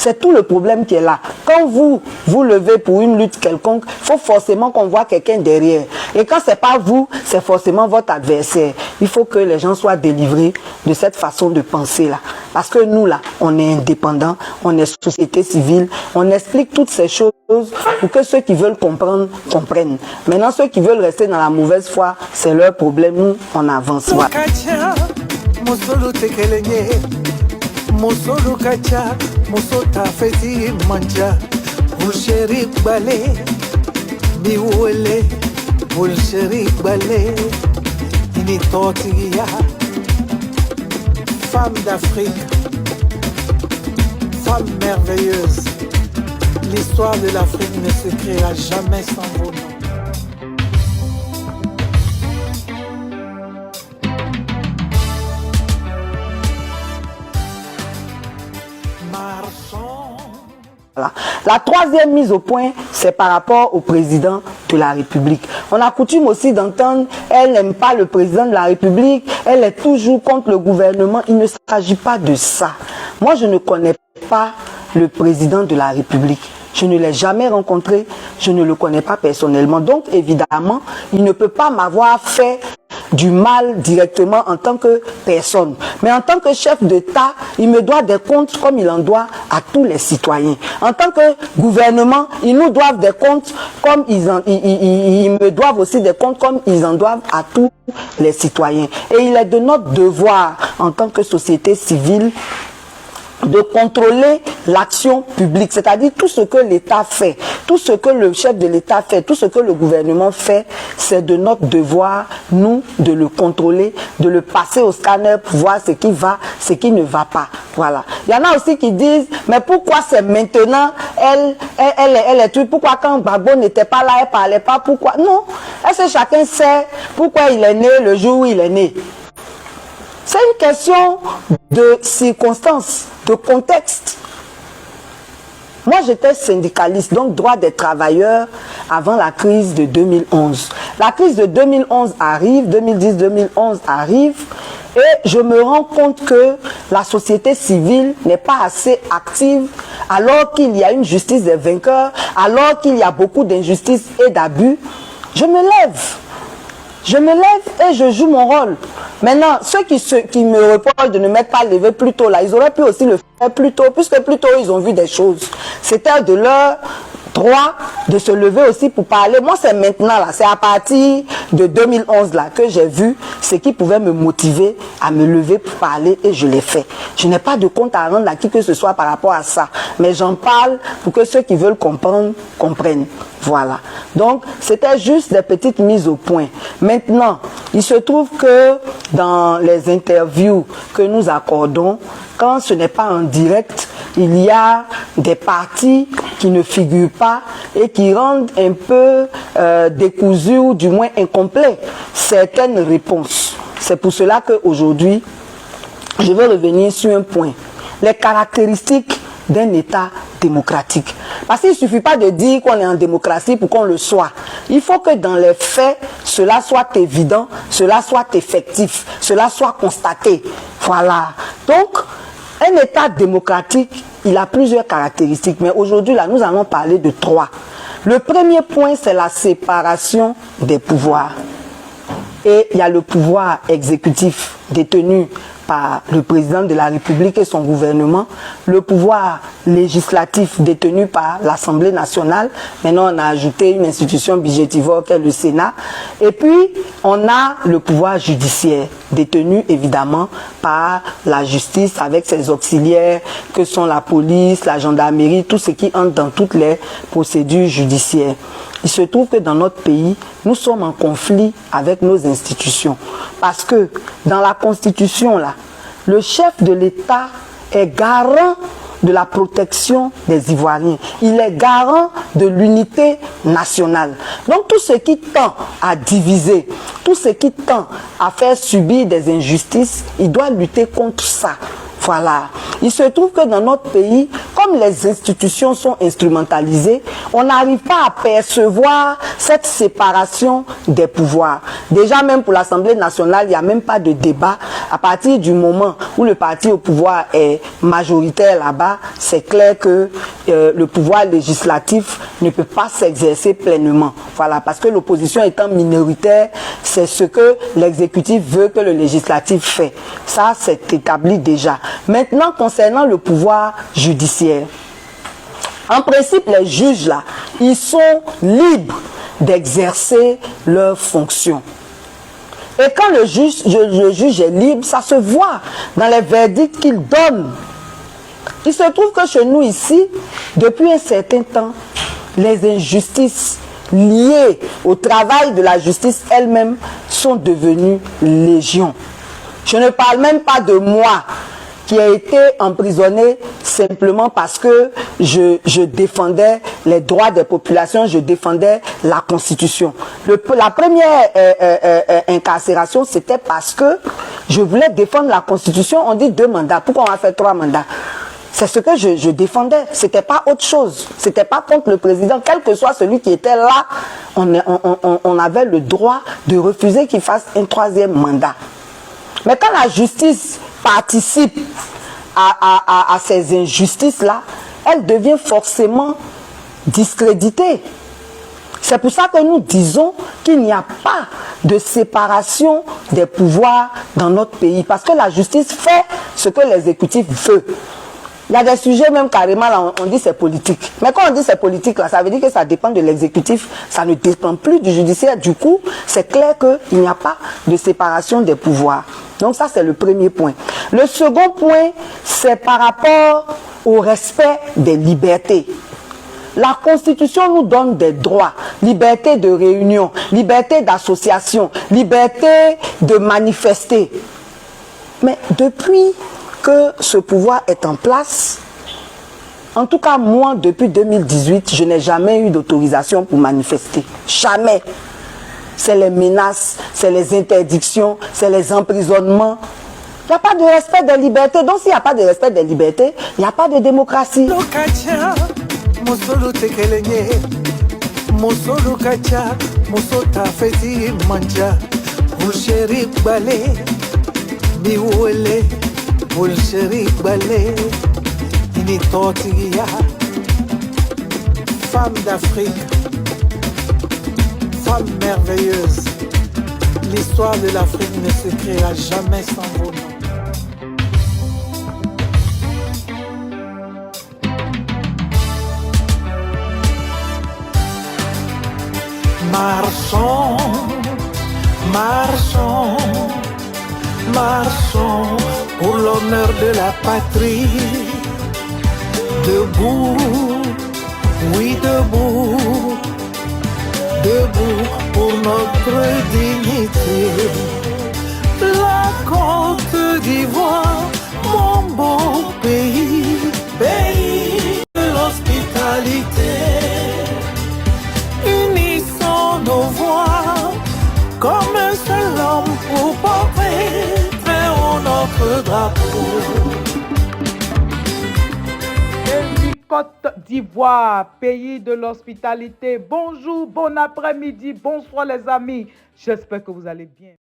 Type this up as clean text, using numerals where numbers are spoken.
C'est tout le problème qui est là. Quand vous levez pour une lutte quelconque, il faut forcément qu'on voit quelqu'un derrière. Et quand c'est pas vous, c'est forcément votre adversaire. Il faut que les gens soient délivrés de cette façon de penser là. Parce que nous là, on est indépendants, on est société civile, on explique toutes ces choses pour que ceux qui veulent comprendre, comprennent. Maintenant, ceux qui veulent rester dans la mauvaise foi, c'est leur problème. Nous, on avance. Voilà. Mosolo kacha, mosota feti manja, bulsheri balé, miwole, bulsheri balé, initotia, femme d'Afrique, femme merveilleuse. L'histoire de l'Afrique ne s'écrira jamais sans vos noms. Voilà. La troisième mise au point, c'est par rapport au président de la République. On a coutume aussi d'entendre, elle n'aime pas le président de la République, elle est toujours contre le gouvernement. Il ne s'agit pas de ça. Moi, je ne connais pas le président de la République. Je ne l'ai jamais rencontré, je ne le connais pas personnellement. Donc, évidemment, il ne peut pas m'avoir fait du mal directement en tant que personne. Mais en tant que chef d'État, il me doit des comptes comme il en doit à tous les citoyens. En tant que gouvernement, ils nous doivent des comptes comme ils me doivent aussi des comptes comme ils en doivent à tous les citoyens. Et il est de notre devoir en tant que société civile de contrôler l'action publique, c'est-à-dire tout ce que l'État fait, tout ce que le chef de l'État fait, tout ce que le gouvernement fait, c'est de notre devoir, nous, de le contrôler, de le passer au scanner pour voir ce qui va, ce qui ne va pas. Voilà. Il y en a aussi qui disent, mais pourquoi c'est maintenant, elle est truc, pourquoi quand Gbagbo n'était pas là, elle parlait pas, pourquoi? Non. Est-ce que chacun sait pourquoi il est né le jour où il est né? C'est une question de circonstances, de contexte. Moi, j'étais syndicaliste, donc droit des travailleurs avant la crise de 2011. La crise de 2011 arrive, 2010-2011 arrive, et je me rends compte que la société civile n'est pas assez active alors qu'il y a une justice des vainqueurs, alors qu'il y a beaucoup d'injustices et d'abus. Je me lève. Je me lève et je joue mon rôle. Maintenant, ceux qui me reprochent de ne m'être pas levé plus tôt, là, ils auraient pu aussi le faire plus tôt, puisque plus tôt, ils ont vu des choses. C'était de leur droit de se lever aussi pour parler. Moi, c'est maintenant, là, c'est à partir de 2011, là, que j'ai vu ce qui pouvait me motiver à me lever pour parler, et je l'ai fait. Je n'ai pas de compte à rendre à qui que ce soit par rapport à ça. Mais j'en parle pour que ceux qui veulent comprendre, comprennent. Voilà. Donc, c'était juste des petites mises au point. Maintenant, il se trouve que dans les interviews que nous accordons, quand ce n'est pas en direct, il y a des parties qui ne figurent pas et qui rendent un peu décousu ou du moins incomplet certaines réponses. C'est pour cela qu'aujourd'hui, je vais revenir sur un point. Les caractéristiques d'un État démocratique. Parce qu'il ne suffit pas de dire qu'on est en démocratie pour qu'on le soit. Il faut que dans les faits, cela soit évident, cela soit effectif, cela soit constaté. Voilà. Donc, un État démocratique, il a plusieurs caractéristiques. Mais aujourd'hui, là, nous allons parler de 3. Le premier point, c'est la séparation des pouvoirs. Et il y a le pouvoir exécutif détenu par le président de la République et son gouvernement, le pouvoir législatif détenu par l'Assemblée nationale. Maintenant, on a ajouté une institution budgétivore qui est le Sénat. Et puis, on a le pouvoir judiciaire détenu évidemment par la justice avec ses auxiliaires que sont la police, la gendarmerie, tout ce qui entre dans toutes les procédures judiciaires. Il se trouve que dans notre pays, nous sommes en conflit avec nos institutions. Parce que dans la Constitution, là, le chef de l'État est garant de la protection des Ivoiriens. Il est garant de l'unité nationale. Donc tout ce qui tend à diviser, tout ce qui tend à faire subir des injustices, il doit lutter contre ça. Voilà. Il se trouve que dans notre pays, comme les institutions sont instrumentalisées, on n'arrive pas à percevoir cette séparation des pouvoirs. Déjà même pour l'Assemblée nationale, il n'y a même pas de débat À partir du moment où le parti au pouvoir est majoritaire là-bas, c'est clair que le pouvoir législatif ne peut pas s'exercer pleinement. Voilà, parce que l'opposition étant minoritaire, c'est ce que l'exécutif veut que le législatif fait. Ça, c'est établi déjà. Maintenant, concernant le pouvoir judiciaire, en principe, les juges là, ils sont libres d'exercer leurs fonctions. Et quand le juge est libre, ça se voit dans les verdicts qu'il donne. Il se trouve que chez nous ici, depuis un certain temps, les injustices liées au travail de la justice elle-même sont devenues légion. Je ne parle même pas de moi qui a été emprisonné simplement parce que je défendais les droits des populations, je défendais la Constitution. La première incarcération, c'était parce que je voulais défendre la Constitution. On dit 2 mandats. Pourquoi on a fait 3 mandats? C'est ce que je défendais. C'était pas autre chose. C'était pas contre le président. Quel que soit celui qui était là, on avait le droit de refuser qu'il fasse un 3e mandat. Mais quand la justice participe à ces injustices-là, elle devient forcément discréditée. C'est pour ça que nous disons qu'il n'y a pas de séparation des pouvoirs dans notre pays. Parce que la justice fait ce que l'exécutif veut. Il y a des sujets même carrément, là, on dit c'est politique. Mais quand on dit c'est politique, là, ça veut dire que ça dépend de l'exécutif, ça ne dépend plus du judiciaire. Du coup, c'est clair qu'il n'y a pas de séparation des pouvoirs. Donc ça, c'est le premier point. Le second point, c'est par rapport au respect des libertés. La Constitution nous donne des droits, liberté de réunion, liberté d'association, liberté de manifester. Mais depuis que ce pouvoir est en place, en tout cas moi depuis 2018, je n'ai jamais eu d'autorisation pour manifester. Jamais. C'est les menaces, c'est les interdictions, c'est les emprisonnements. Il n'y a pas de respect des libertés. Donc s'il n'y a pas de respect des libertés, il n'y a pas de démocratie. Femme d'Afrique, femme merveilleuse, l'histoire de l'Afrique ne s'écrira jamais sans vos noms. Marchons, marchons, marchons pour l'honneur de la patrie. Debout, oui debout, debout pour notre dignité. La Côte d'Ivoire, mon beau pays, pays de l'hospitalité. Unissons nos voix comme un seul homme pour porter très haut notre drapeau. Côte d'Ivoire, pays de l'hospitalité. Bonjour, bon après-midi, bonsoir les amis. J'espère que vous allez bien.